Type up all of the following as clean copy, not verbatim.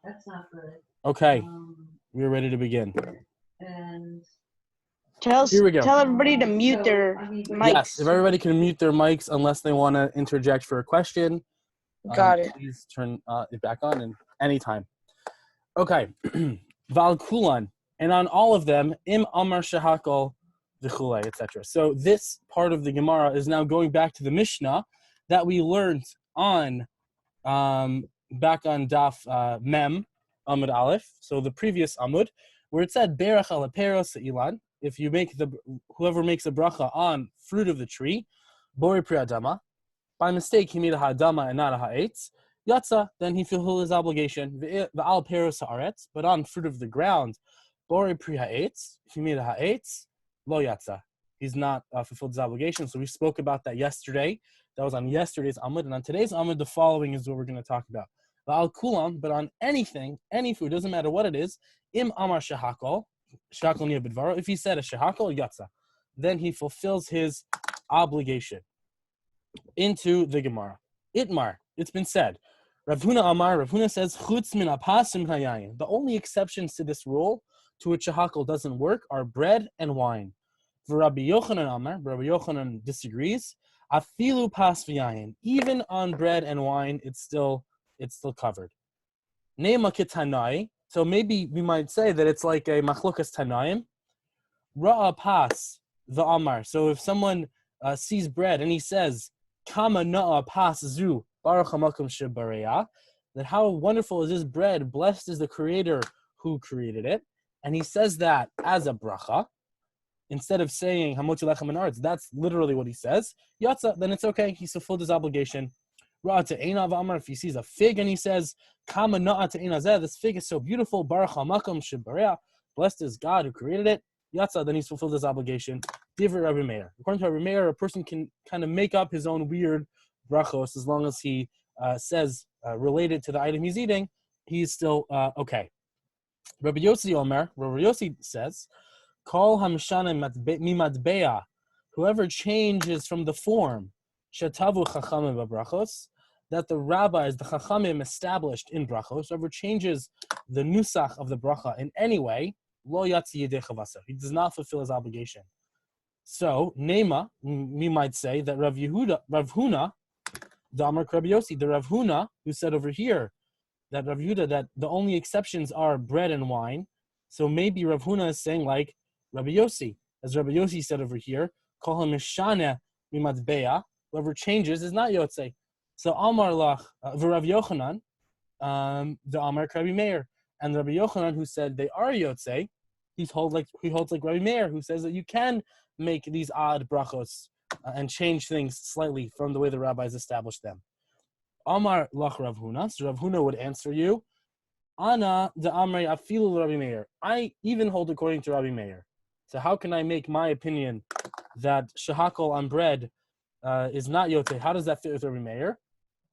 That's not good. Okay, we're ready to begin. And Here we go. Tell everybody to mute their mics. Yes, if everybody can mute their mics unless they want to interject for a question. Got it. Please turn it back on and anytime. Okay. Val Kulan. And on all of them, Im Amar Shahakol V'chulei, etc. So this part of the Gemara is now going back to the Mishnah that we learned on back on Daf Mem Amud Aleph. So the previous Amud, where it said Berach al Peros Ilan. If you make whoever makes a bracha on fruit of the tree, Bori Pri Adama, by mistake he made a ha'adama and not a ha'etz, Yatza, then he fulfilled his obligation. V'al Peros Ha'aretz, but on fruit of the ground, Bori Pri Ha'etz, if he made a ha'etz, Lo Yatza. He's not fulfilled his obligation. So we spoke about that yesterday. That was on yesterday's Amud. And on today's Amud, the following is what we're going to talk about. V'al Kulam, but on anything, any food, doesn't matter what it is, Im Amar Shahakol, if he said a shahakol yatsa, then he fulfills his obligation. Into the Gemara. Itmar, it's been said. Rav Huna Amar, Rav Huna says, Chutz min apasim hayayin. The only exceptions to this rule, to which shahakol doesn't work, are bread and wine. Rabbi Yochanan Amar, Rabbi Yochanan disagrees. Afilu pas v'yayin. Even on bread and wine, it's still covered. Ne'ma ketanai. So maybe we might say that it's like a machlokas tanaim. Ra'a pas the amar. So if someone sees bread and he says, Kama na'a pas zu baruch hamakom shebareya, that how wonderful is this bread, blessed is the creator who created it. And he says that as a bracha, instead of saying hamotzi lechem and arts, that's literally what he says. Yatza, then it's okay, he's fulfilled his obligation. If he sees a fig and he says, this fig is so beautiful, Baruch HaMakom Shebareya, blessed is God who created it, Yatza, then he's fulfilled his obligation. Divrei Rabbi Meir. According to Rabbi Meir, a person can kind of make up his own weird brachos as long as he says related to the item he's eating, he's still okay. Rabbi Yossi Omer, Rabbi Yossi says, Kol Hamshana Mimadbeya, whoever changes from the form, Shatavu Chachamim Babrachos, that the rabbis, the Chachamim established in brachos, whoever changes the nusach of the bracha in any way, Lo Yatzi Yedei Chavasa, he does not fulfill his obligation. So, Nema, we might say that Rav Huna, the Amar Rabbi Yossi, the Rav Huna, who said over here, that Rav Yehuda, that the only exceptions are bread and wine, so maybe Rav Huna is saying like Rabbi Yossi, as Rabbi Yossi said over here, Kol HaMishana Mimadbeya, whoever changes is not Yotzei. So Amar Lach, Rav Yochanan, the Amar Rabbi Meir, and Rabbi Yochanan who said they are Yotzei, he holds like Rabbi Meir, who says that you can make these odd brachos and change things slightly from the way the rabbis established them. Amar Lach Rav Huna, so Rav Huna would answer you, Ana the Amrei Afilu Rabbi Meir. I even hold according to Rabbi Meir. So how can I make my opinion that shahakol on bread is not yotzei? How does that fit with Rabbi Meir?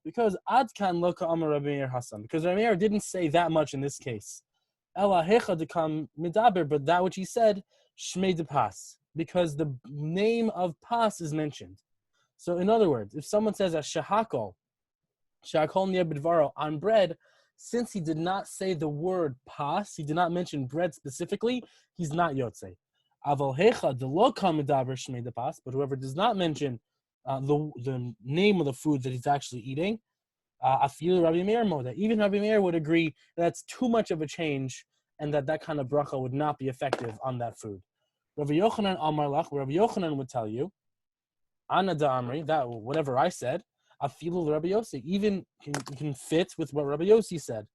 Because ad kan lo ka'amar Rabbi Meir Hassan. Because Rabbi Meir didn't say that much in this case. Ela hecha dekam midaber, but that which he said, shmei de pas, because the name of pas is mentioned. So in other words, if someone says a shahakol niya b'dvaro on bread, since he did not say the word pas, he did not mention bread specifically, he's not yotzei. Aval hecha de lo kam midaber shmei de pas, but whoever does not mention the name of the food that he's actually eating, afilu Rabbi Meir moda. Even Rabbi Meir would agree that's too much of a change, and that kind of bracha would not be effective on that food. Rabbi Yochanan Amar Lach, Rabbi Yochanan would tell you, Ana da Amri, that whatever I said, afilu Rabbi Yossi, even can fit with what Rabbi Yossi said.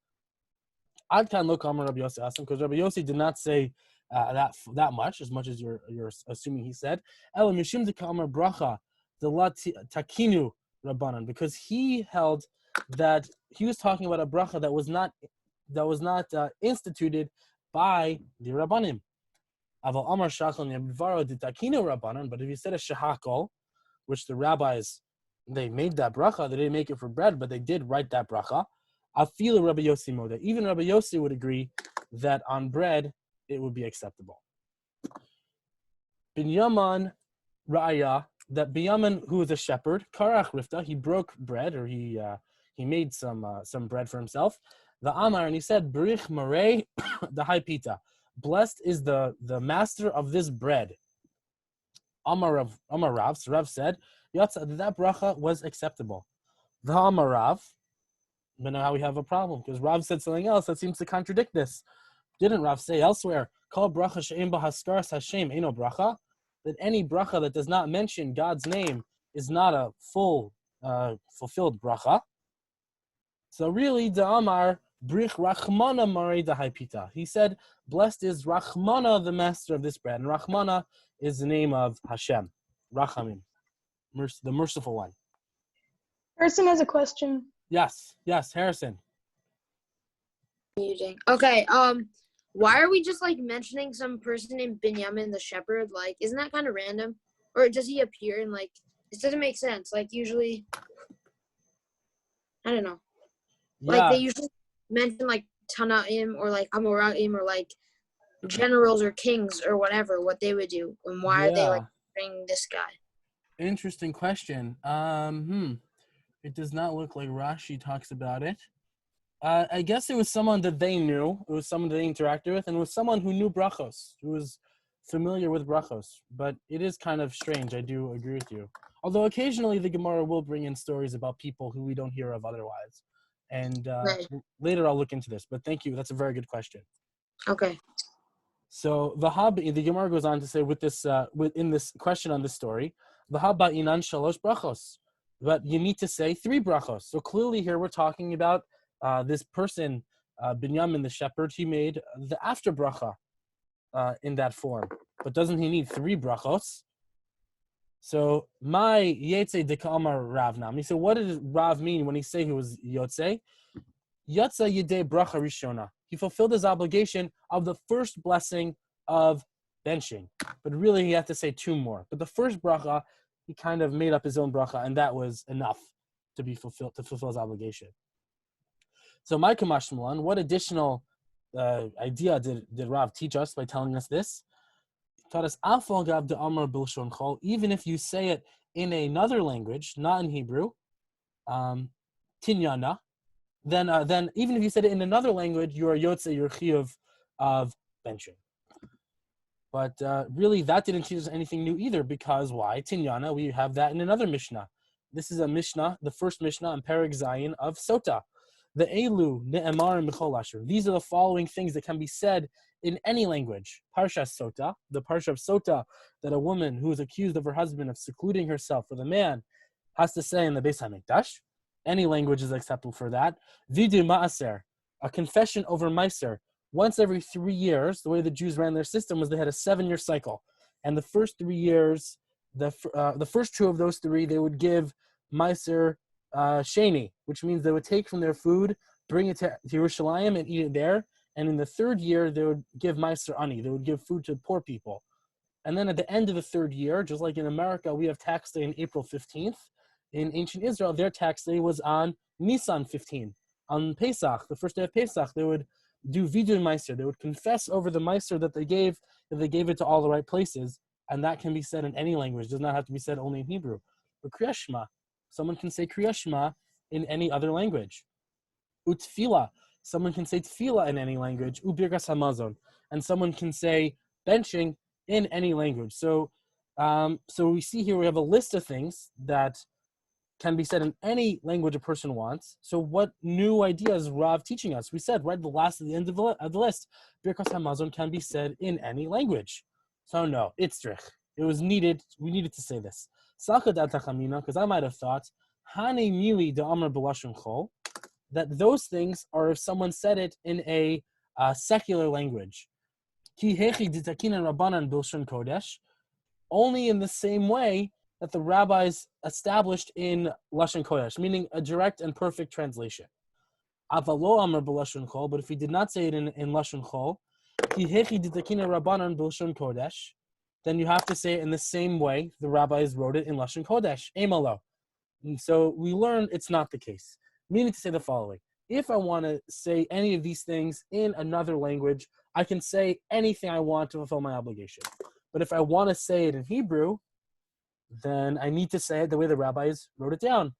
Ad kan lo kamar Rabbi Yossi asim, because Rabbi Yossi did not say that much as you're assuming he said. Ela mishum de kamar bracha the takinu rabbanan, because he held that he was talking about a bracha that was not instituted by the rabbanim. Aval amar shachal nebvaro de takinu rabbanan, but if he said a shahakol, which the rabbis, they made that bracha, they didn't make it for bread, but they did write that bracha. Afilu Rabbi Yossi moda. Even Rabbi Yossi would agree that on bread it would be acceptable. Binyaman Ra'aya, that Binyamin, who was a shepherd, Karach Rifta, he broke bread, or he made some bread for himself. The Amar, and he said, Brich Marei the high pita. Blessed is the master of this bread. Amar Rav, so Rav said, Yatsa, that bracha was acceptable. The Amar Rav, but now we have a problem, because Rav said something else that seems to contradict this. Didn't Rav say elsewhere, Kol bracha she'im b'haskaras Hashem eno bracha? That any bracha that does not mention God's name is not a fulfilled bracha. So really, the Amar, Brich Rachmana Marei Dahai Pita. He said, blessed is Rachmana, the master of this bread. And Rachmana is the name of Hashem. Rachamim, the merciful one. Person has a question. Yes, Harrison. Okay, why are we just like mentioning some person named Binyamin the shepherd? Like, isn't that kind of random? Or does he appear in like, this doesn't make sense. Like, usually, I don't know. Like, they usually mention like Tanaim or like Amoraim or like generals or kings or whatever, what they would do. And why are they like bringing this guy? Interesting question. It does not look like Rashi talks about it. I guess it was someone that they knew. It was someone that they interacted with, and it was someone who knew Berakhos, who was familiar with Berakhos. But it is kind of strange. I do agree with you. Although occasionally the Gemara will bring in stories about people who we don't hear of otherwise. And later I'll look into this. But thank you. That's a very good question. Okay. So the Gemara goes on to say in this question on this story, V'haba inan shalosh brachos. But you need to say 3 brachos. So clearly here we're talking about this person, Binyamin the shepherd. He made the after bracha in that form. But doesn't he need 3 brachos? So my Yetze Dekamar Rav Nami. So what did Rav mean when he said he was Yotze? Yotze Yedei Bracha Rishona. He fulfilled his obligation of the first blessing of benching. But really he had to say 2 more. But the first bracha, he kind of made up his own bracha, and that was enough to fulfill his obligation. So my Kamash Milan, what additional idea did Rav teach us by telling us this? Even if you say it in another language, not in Hebrew, tinyana, then even if you said it in another language, you are yotze, you're chiyuv of benching. But really, that didn't teach us anything new either, because why? Tinyana, we have that in another Mishnah. This is a Mishnah, the first Mishnah in Perek Zayin of Sota. The Elu ne'emar michol asher. These are the following things that can be said in any language. Parsha Sota, the Parsha of Sota, that a woman who is accused of her husband of secluding herself with a man has to say in the Beis HaMikdash. Any language is acceptable for that. Vidu ma'aser, a confession over meiser. Once every 3 years, the way the Jews ran their system was they had a 7-year cycle. And the first 3 years, the first 2 of those 3, they would give meiser sheni, which means they would take from their food, bring it to Yerushalayim and eat it there. And in the 3rd year, they would give meiser ani. They would give food to poor people. And then at the end of the 3rd year, just like in America, we have tax day on April 15th. In ancient Israel, their tax day was on Nisan 15. On Pesach, the first day of Pesach, they would do vidu meiser. They would confess over the meiser that they gave it to all the right places. And that can be said in any language. It does not have to be said only in Hebrew. But Kriya Shema, someone can say Kriya Shema in any other language. Utfila, someone can say tefillah in any language. Ubirkas hamazon, and someone can say benching in any language. So we see here we have a list of things that can be said in any language a person wants. So what new ideas is Rav teaching us? We said right at the end of the list, Birkas Hamazon can be said in any language. So no, itzrich. It was needed. We needed to say this. Because I might have thought, Hane mili de amar b'lashon chol, that those things are if someone said it in a secular language. Ki hechi ditakinan rabbanan b'lashon kodesh, only in the same way that the rabbis established in Lashon Kodesh, meaning a direct and perfect translation. Avalo amar b'lashon chol, but if he did not say it in Lashon Chol, ki hechi ditakina rabbanan b'lashon Kodesh, then you have to say it in the same way the rabbis wrote it in Lashon Kodesh, emalo. And so we learn it's not the case. Meaning to say the following: if I want to say any of these things in another language, I can say anything I want to fulfill my obligation. But if I want to say it in Hebrew, then I need to say it the way the rabbis wrote it down.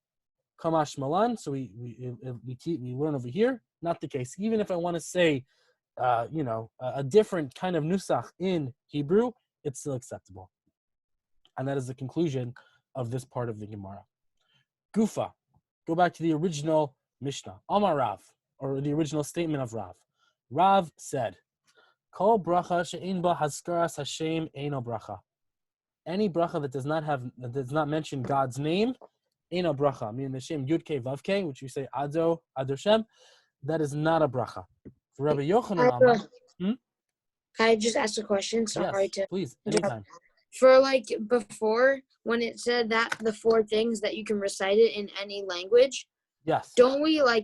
Kamash Malan, so we learn over here. not the case. Even if I want to say, a different kind of nusach in Hebrew, it's still acceptable. And that is the conclusion of this part of the Gemara. Gufa, go back to the original Mishnah. Amar Rav, or the original statement of Rav. Rav said, Kol bracha she'ein ba haskaras Hashem eino bracha. Any bracha that does not mention God's name, eino bracha. Meaning the Shem Yud-Kei Vav-Kei, which we say Ado Shem, that is not a bracha. For Rabbi Yochanan Amar, Can I just ask a question? Sorry yes, please, anytime. For before, when it said that the 4 things that you can recite it in any language, yes. Don't we at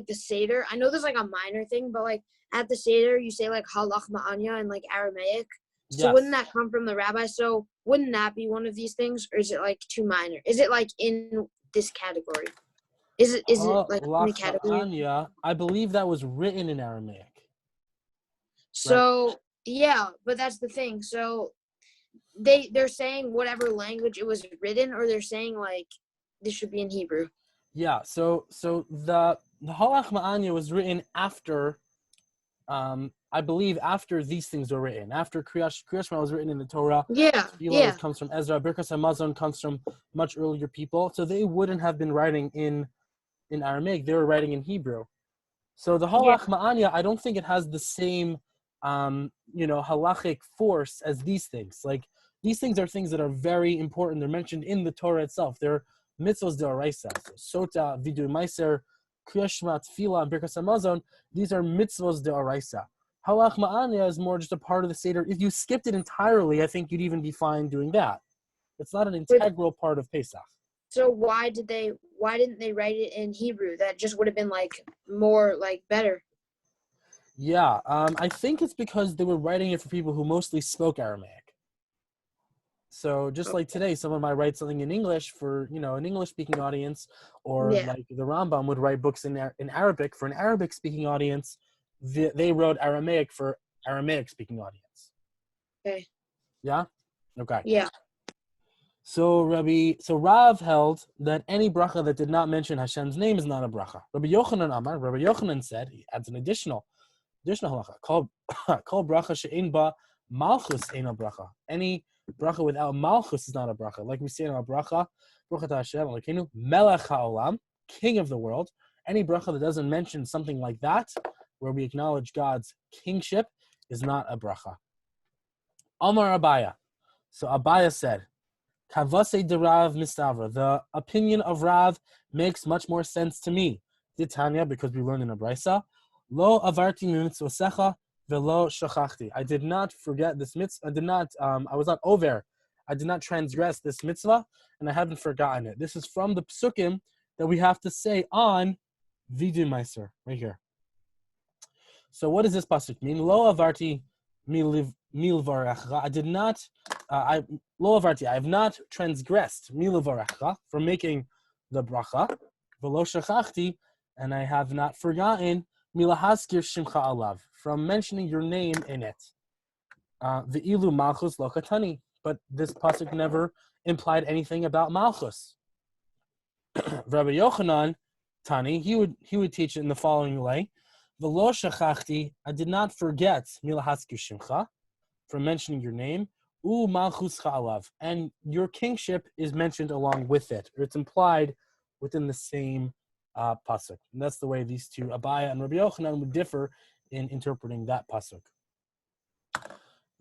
the Seder? I know there's a minor thing, but at the Seder you say halach ma'anya in Aramaic. So yes. Wouldn't that come from the rabbi? So wouldn't that be one of these things, or is it too minor? Is it in this category? Is it in the category? Ma'anya, I believe that was written in Aramaic. So right. Yeah, but that's the thing. So they're saying whatever language it was written, or they're saying this should be in Hebrew. Yeah, so the Halach Ma'anya was written after, I believe after these things were written. After Kriyat Shema was written in the Torah. Yeah. It comes from Ezra. Berakhos Hamazon comes from much earlier people. So they wouldn't have been writing in Aramaic. They were writing in Hebrew. So the Halach Ma'anya, I don't think it has the same, halachic force as these things. These things are things that are very important. They're mentioned in the Torah itself. They're mitzvos de'oraisa. So Sota, Vidui Meiser, Kriyat Shema, Tefillah, and Berakhos Hamazon, these are mitzvos de'oraisa. Halach Ma'anya is more just a part of the Seder. If you skipped it entirely, I think you'd even be fine doing that. It's not an integral part of Pesach. So why didn't they write it in Hebrew? That just would have been more better. Yeah, I think it's because they were writing it for people who mostly spoke Aramaic. So just like today, someone might write something in English for, an English-speaking audience, or the Rambam would write books in Arabic for an Arabic-speaking audience. They wrote Aramaic for Aramaic-speaking audience. Okay. Yeah? Okay. Yeah. So Rav held that any bracha that did not mention Hashem's name is not a bracha. Rabbi Yochanan said, he adds an additional halacha, called bracha she'ein ba malchus eina bracha. Any bracha without malchus is not a bracha. Like we say in our bracha, bracha Hashem Elokeinu melech haolam, king of the world. Any bracha that doesn't mention something like that, where we acknowledge God's kingship, is not a bracha. Amar Abaya. So Abaya said, Kavase de Rav Mistavra. The opinion of Rav makes much more sense to me. Tanya, because we learned in a brisa, Lo avarti mitzvosecha velo shachachti. I did not forget this mitzvah. I was not over. I did not transgress this mitzvah, and I haven't forgotten it. This is from the psukim that we have to say on Vidui Meiser, right here. So what does this pasuk mean? Lo avarti milvarecha. I did not. Lo avarti. I have not transgressed milvarecha from making the bracha. Velo shachachti, and I have not forgotten milahaskir shimcha alav, from mentioning your name in it. The ilu malchus lo katani. But this pasuk never implied anything about malchus. Rabbi Yochanan Tani, he would teach it in the following way: V'lo shachachti, I did not forget milahaskir shimcha, from mentioning your name. U malchus cha'alav, and your kingship is mentioned along with it, or it's implied within the same pasuk. And that's the way these two, Abaya and Rabbi Yochanan, would differ in interpreting that pasuk.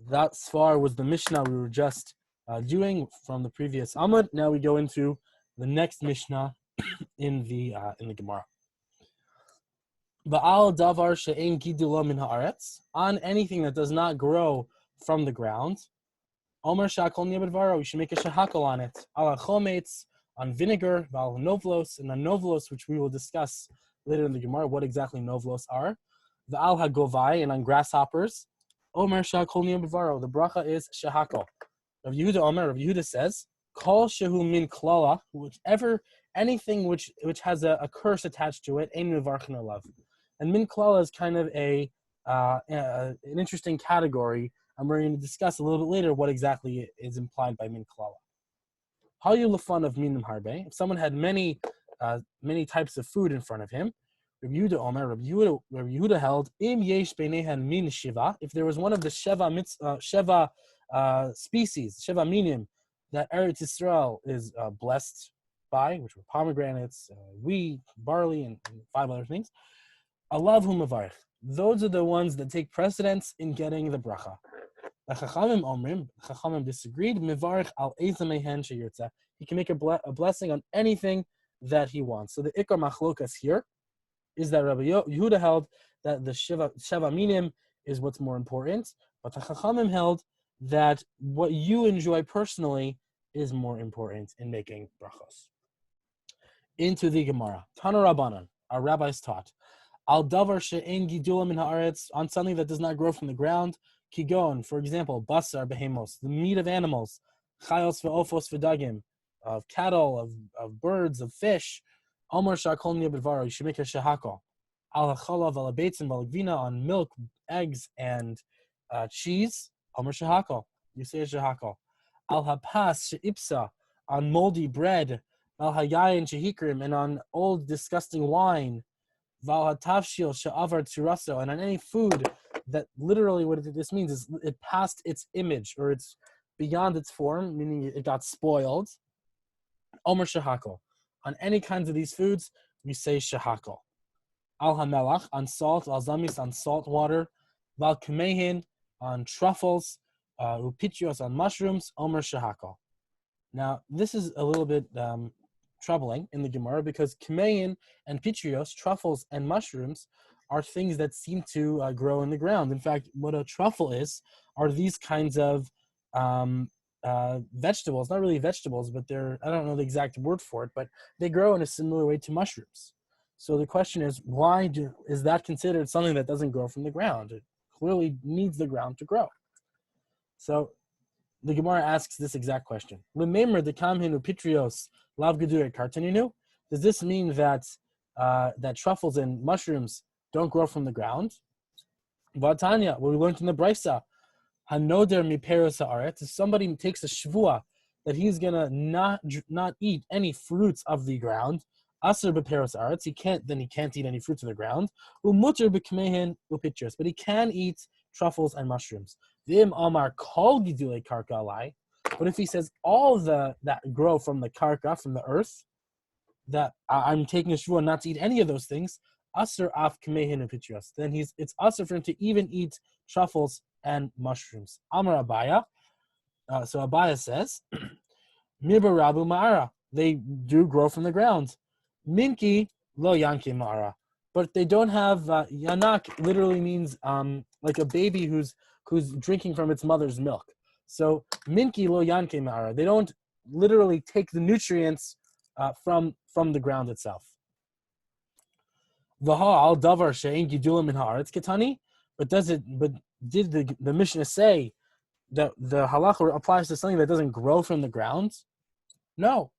That far was the Mishnah we were just doing from the previous Amud. Now we go into the next Mishnah in the Gemara. Ba'al davar she'ein gidulo min haaretz, on anything that does not grow from the ground. Omer shakol niyabadvaro, you should make a shahakol on it. Ala chometz, on vinegar, val novlos, and on novlos, which we will discuss later in the Gemara, what exactly novlos are. The al hagovai, and on grasshoppers. Omer shakol niyabadvaro, the bracha is shahakol. Rav Yehuda says, kol shehu min klala, anything which has a curse attached to it, ein mevarchen alav. And min klala is kind of an interesting category, and we're going to discuss a little bit later what exactly is implied by min klala. Hayu lefan of minim harbe. If someone had many types of food in front of him, Rabbi Yehuda Omer, Rabbi Yehuda held, Im yesh beinehen min shiva, if there was one of the Sheva species, Sheva minim, that Eretz Yisrael is blessed by, which were pomegranates, wheat, barley, and 5 other things, Alav hu mevarich. Those are the ones that take precedence in getting the bracha. The Chachamim disagreed. Mevarich al eza mehen sheyirtzeh. He can make a blessing on anything that he wants. So the ikar machlokas here is that Rabbi Yehuda held that the Sheva Minim is what's more important, but the Chachamim held that what you enjoy personally is more important in making brachos. Into the Gemara. Tana Rabbanan, our rabbis taught, al davar she'en gidulam min haaretz, on something that does not grow from the ground, kigon, for example, basar behemos, the meat of animals, chayos ve'ofos ve'dagim, of cattle, of birds, of fish, Omar Shakol Niyabidvaro, you should make a shahakol. Al Hachalav al Abeitzim al Gvina, on milk, eggs, and cheese, Omar Shahakol. You say a shahakol. Al Hapas She'ipsa, on moldy bread, Al Hayayin Shehikrim, and on old disgusting wine, Val Hatavshil She'avar Turaso, and on any food that literally what this means is it passed its image, or it's beyond its form, meaning it got spoiled. Omer Shahakol. On any kinds of these foods, we say shahakol. Al hamelach, on salt, al zamis, on salt water, val kamehin, on truffles, upichios, on mushrooms, omer shahakol. Now, this is a little bit troubling in the Gemara because kamehin and pichios, truffles and mushrooms, are things that seem to grow in the ground. In fact, what a truffle is are these kinds of vegetables, not really vegetables, but they're, I don't know the exact word for it, but they grow in a similar way to mushrooms. So the question is, is that considered something that doesn't grow from the ground? It clearly needs the ground to grow. So the Gemara asks this exact question. Does this mean that that truffles and mushrooms don't grow from the ground? Vatanya, what we learned in the Brisa, Hanoder miperos haaretz, if somebody takes a shvua that he's gonna not eat any fruits of the ground, aser beperos haaretz, he can't eat any fruits of the ground. Umuter bekmehen upichos, but he can eat truffles and mushrooms. V'im amar kol gidulei karka alai, but if he says all that grow from the karka, from the earth, that I'm taking a shvua not to eat any of those things, aser af kmehen upichos, then it's aser for him to even eat truffles and mushrooms. Amar Abaya. So Abaya says, Mirba Rabu Ma'ara. They do grow from the ground. Minki lo yanki Ma'ara. But they don't have yanak. Literally means like a baby who's drinking from its mother's milk. So minki lo yanki Ma'ara. They don't literally take the nutrients from the ground itself. Vaha al davar she'en gidulim min haaretz ketani. But did the Mishnah say that the halacha applies to something that doesn't grow from the ground? No.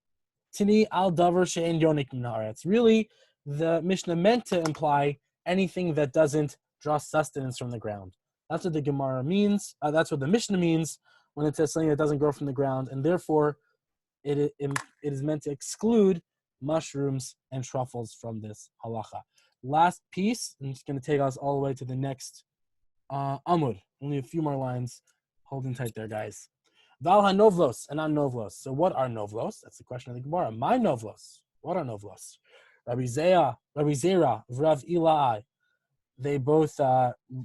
Tini al davar she'en yonik min haaretz. Really, the Mishnah meant to imply anything that doesn't draw sustenance from the ground. That's what the Gemara means. That's what the Mishnah means when it says something that doesn't grow from the ground, and therefore it is meant to exclude mushrooms and truffles from this halacha. Last piece, I'm just going to take us all the way to the next Amud. Only a few more lines. Holding tight there, guys. Val ha-novlos and non-novlos. So what are novlos? That's the question of the Gemara. My novlos. What are novlos? Rabbi Zera, Rav Ilai. They both,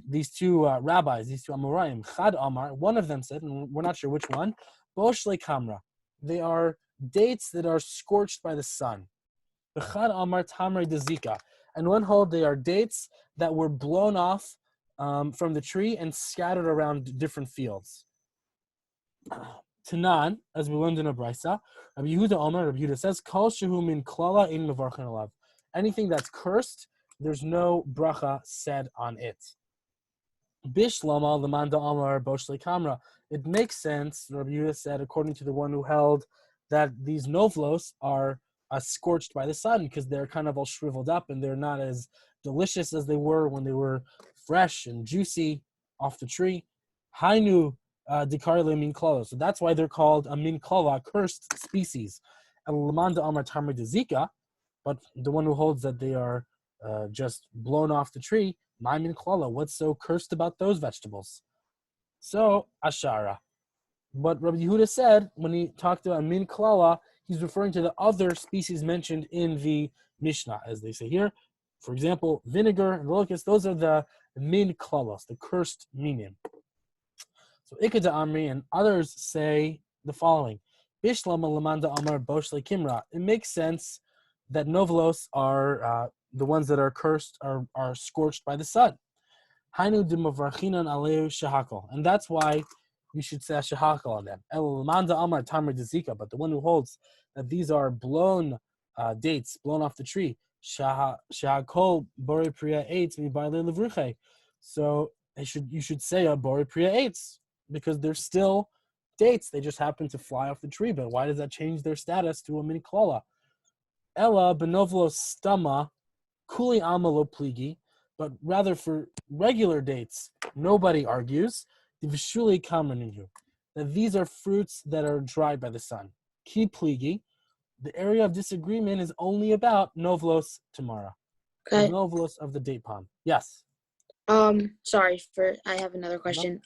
these two rabbis, these two Amoraim, Chad Amar, one of them said, and we're not sure which one, Boshle Kamra. They are dates that are scorched by the sun. Chad Amar Tamre Dezika. And one hold, they are dates that were blown off from the tree and scattered around different fields. Tanan, as we learned in a Brisa, Rabbi Yehuda Omer, Rabbi Yehuda says, Kol shehu min klala in mevarchen alav. Anything that's cursed, there's no bracha said on it. Bishlama lemanda Amar boshle kamra. It makes sense, Rabbi Yehuda said, according to the one who held that these novlos are scorched by the sun because they're kind of all shriveled up and they're not as delicious as they were when they were fresh and juicy off the tree. Hainu dikarle min klala. So that's why they're called a min klala, cursed species. And lamanda amar tamar dezika, but the one who holds that they are just blown off the tree. Maimin klala, what's so cursed about those vegetables? So, ashara. What Rabbi Yehuda said when he talked about min klala, he's referring to the other species mentioned in the Mishnah, as they say here. For example, vinegar and locusts, those are the min klalos, the cursed minim. So Ikeda Amri and others say the following. Bishlama Lamanda Amar Boshle Kimra. It makes sense that novelos are the ones that are cursed, are scorched by the sun. Hainu Dimavarchinan Aleu Shahakal. And that's why you should say Shahakal on them. El Lamanda Amar Tamar Dezika, but the one who holds that these are blown dates, blown off the tree. Shahakol Bore Priya Eitz Mi Baile Levruche. So you should say a Bore Priya Eitz, because they're still dates. They just happen to fly off the tree. But why does that change their status to a mini klala? Ella benovlo stama kuli amalo pligi. But rather for regular dates, nobody argues. Divishuli kamraninu. That these are fruits that are dried by the sun. Ki pligi. The area of disagreement is only about novlos tamara. Okay. The novlos of the date palm. Yes. Sorry I have another question.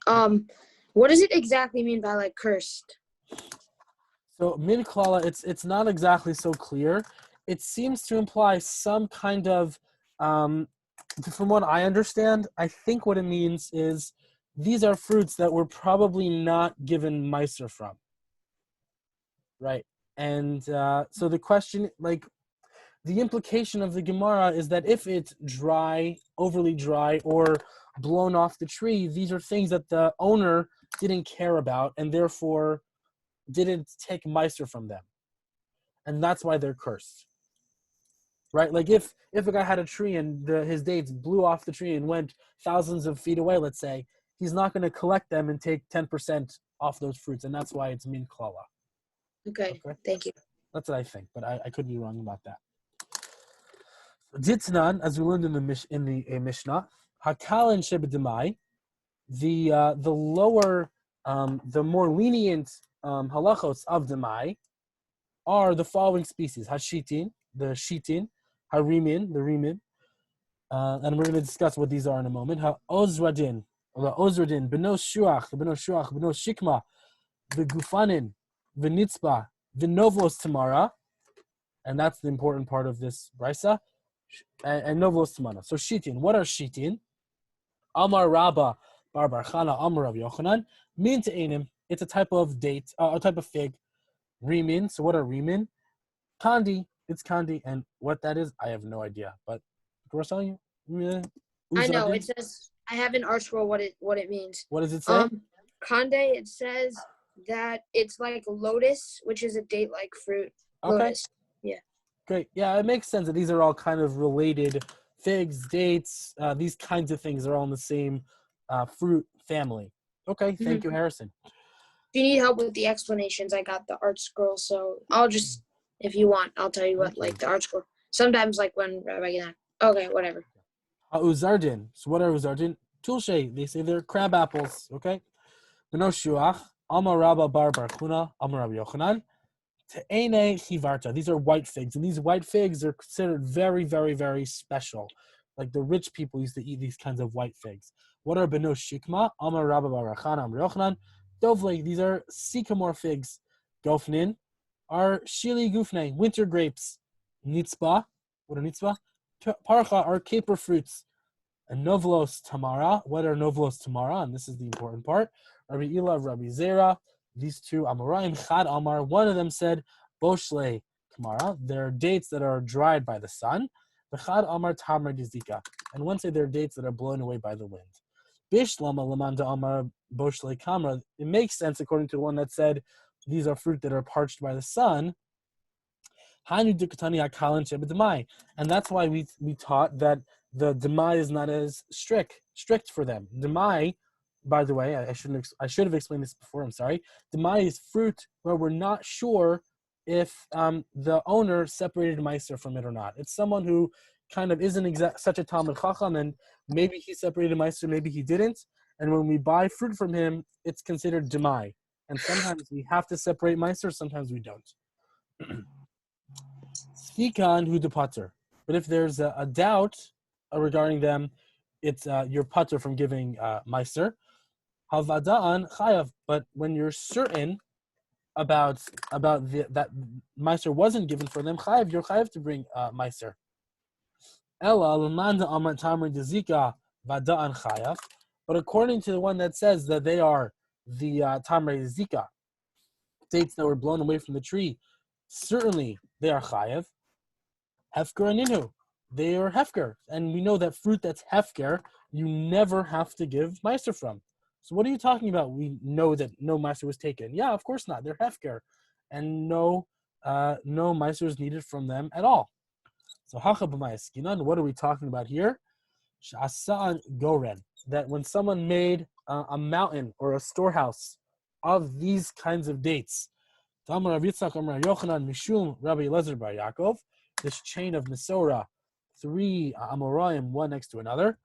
What does it exactly mean by like cursed? So min klala, it's not exactly so clear. It seems to imply some kind of, from what I understand, I think what it means is these are fruits that were probably not given meiser from, right? And so the question, like, the implication of the Gemara is that if it's dry, overly dry, or blown off the tree, these are things that the owner didn't care about and therefore didn't take meiser from them. And that's why they're cursed. Right? Like if a guy had a tree and his dates blew off the tree and went thousands of feet away, let's say, he's not going to collect them and take 10% off those fruits. And that's why it's min klala. Okay, thank you. That's what I think, but I could be wrong about that. Ditnan, as we learned in the Mishnah, Hakalan Shebedemai, the lower, the more lenient halachos of Demai are the following species: Hashitin, the shitin, Harimin, the rimin, and we're going to discuss what these are in a moment. Ha'ozradin, the ozradin, beno shuach, beno shikma, the gufanin, the nitzba, the novos tamara, and that's the important part of this brisa. And novos tamana. So shitin, what are shitin? Amar Rabba Bar Bar Chana Amar Rav Yochanan. Min te'enim. It's a type of date, a type of fig. Rimin. So what are rimin? Kandi. It's kandi, and what that is, I have no idea. But we're telling you. I know it says. I have an article what it means. What does it say? Kande. It says that it's like lotus, which is a date-like fruit. Okay. Lotus. Yeah. Great. Yeah, it makes sense that these are all kind of related. Figs, dates, these kinds of things are all in the same fruit family. Okay, thank you, Harrison. If you need help with the explanations, I got the art scroll, so I'll just, if you want, I'll tell you what, like, the art scroll. Sometimes, like, when I get that. Okay, whatever. Uzardin. So what are uzardin? Tulshe. They say they're crab apples, okay? Beno shuach. Amar Rabba Bar Bar Chuna. Amar Rabbi Yochanan. Te'ene chivarta. These are white figs, and these white figs are considered very, very, very special. Like the rich people used to eat these kinds of white figs. What are beno shikma? Amar Rabba Bar Chana Amar Yochanan. Dovle. These are sycamore figs. Gofnin are shili gufne, winter grapes. Nitzba. What are nitzba? Parcha are caper fruits. And novlos tamara. What are novlos tamara? And this is the important part. Rabbi Ila, Rabbi Zera. These two Amoraim, Chad Amar, one of them said, Boshle Kamara, they're dates that are dried by the sun. The Chad Amar Tamar Dizika. And one said they're dates that are blown away by the wind. Bishlama Lamanda Amar Boshle Kamara. It makes sense according to the one that said these are fruit that are parched by the sun. And that's why we taught that the demai is not as strict for them. Demai, by the way, I should have explained this before. I'm sorry. Demai is fruit where we're not sure if the owner separated meiser from it or not. It's someone who kind of isn't such a Talmud Chacham, and maybe he separated meiser, maybe he didn't. And when we buy fruit from him, it's considered demai. And sometimes we have to separate meiser, sometimes we don't. Sfikan hu depater. But if there's a doubt regarding them, it's you're patur from giving meiser. Havadaan chayav. But when you're certain about that meiser wasn't given for them, chayav, you're chayav to bring meiser. Ella l'manda amat tamri dezika vadaan chayav. But according to the one that says that they are the tamri dezika, dates that were blown away from the tree, certainly they are chayav. Hefker and inhu, they are hefker, and we know that fruit that's hefker, you never have to give meiser from. So what are you talking about? We know that no meiser was taken. Yeah, of course not. They're hefker, and no meiser is needed from them at all. So hacha b'ma'askinan, what are we talking about here? Sh'asa'an goren, that when someone made a mountain or a storehouse of these kinds of dates, Tamar Rav Yitzchak Amar Yochanan Mishum Rabbi Elazar Bar Yaakov, this chain of Mesorah, 3 Amoraim, one next to another,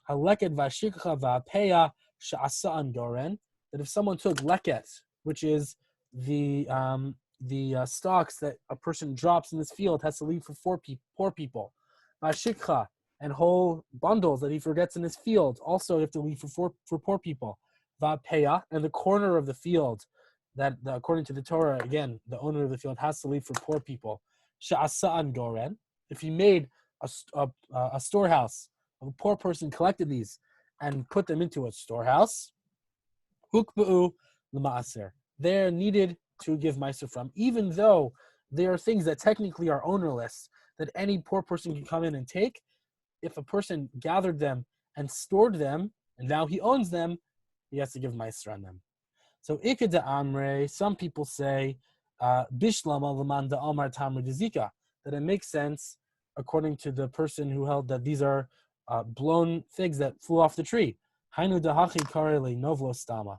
Haleket v'ashikcha v'apeya sh'asa'an goren, that if someone took leket, which is the stalks that a person drops in this field, has to leave for poor people, v'ashikcha, and whole bundles that he forgets in his field, also you have to leave for poor people, v'apeya, and the corner of the field, that according to the Torah, again, the owner of the field has to leave for poor people. Sha'asa'an goren, if he made a storehouse, a poor person collected these and put them into a storehouse, hukba'u l'ma'aser, they're needed to give meiser from, even though they are things that technically are ownerless, that any poor person can come in and take. If a person gathered them and stored them, and now he owns them, he has to give meiser on them. So ikeda amre, some people say bishlama l'man da amar tamar dezika, that it makes sense according to the person who held that these are blown figs that flew off the tree. Hainu dahachi karele novlos stama.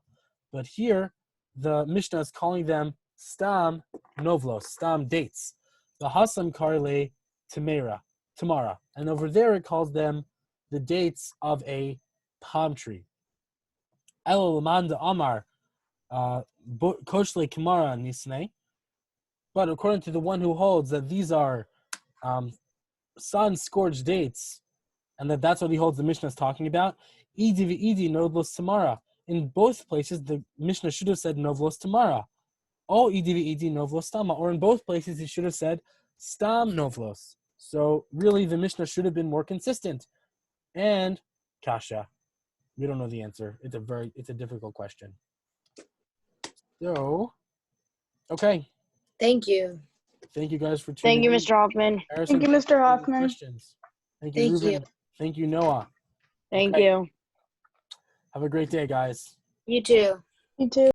But here, the Mishnah is calling them stam novlos, stam dates. The hasam karele tamara, and over there it calls them the dates of a palm tree. Elo l'man da amar koshle kamara nisne, but according to the one who holds that these are sun-scorched dates, and that's what he holds the Mishnah is talking about, idi v'idi novlos tamara. In both places, the Mishnah should have said novlos tamara. O idi v'idi novlos stama, or in both places he should have said stam novlos. So really, the Mishnah should have been more consistent. And kasha, we don't know the answer. It's a difficult question. So, okay. Thank you. Thank you guys for tuning Thank you, in. Mr. Hoffman. Thank you, Mr. Hoffman. Questions. Thank you, Thank Ruben. you. Thank you, Noah. Thank Okay. you. Have a great day, guys. You too. You too.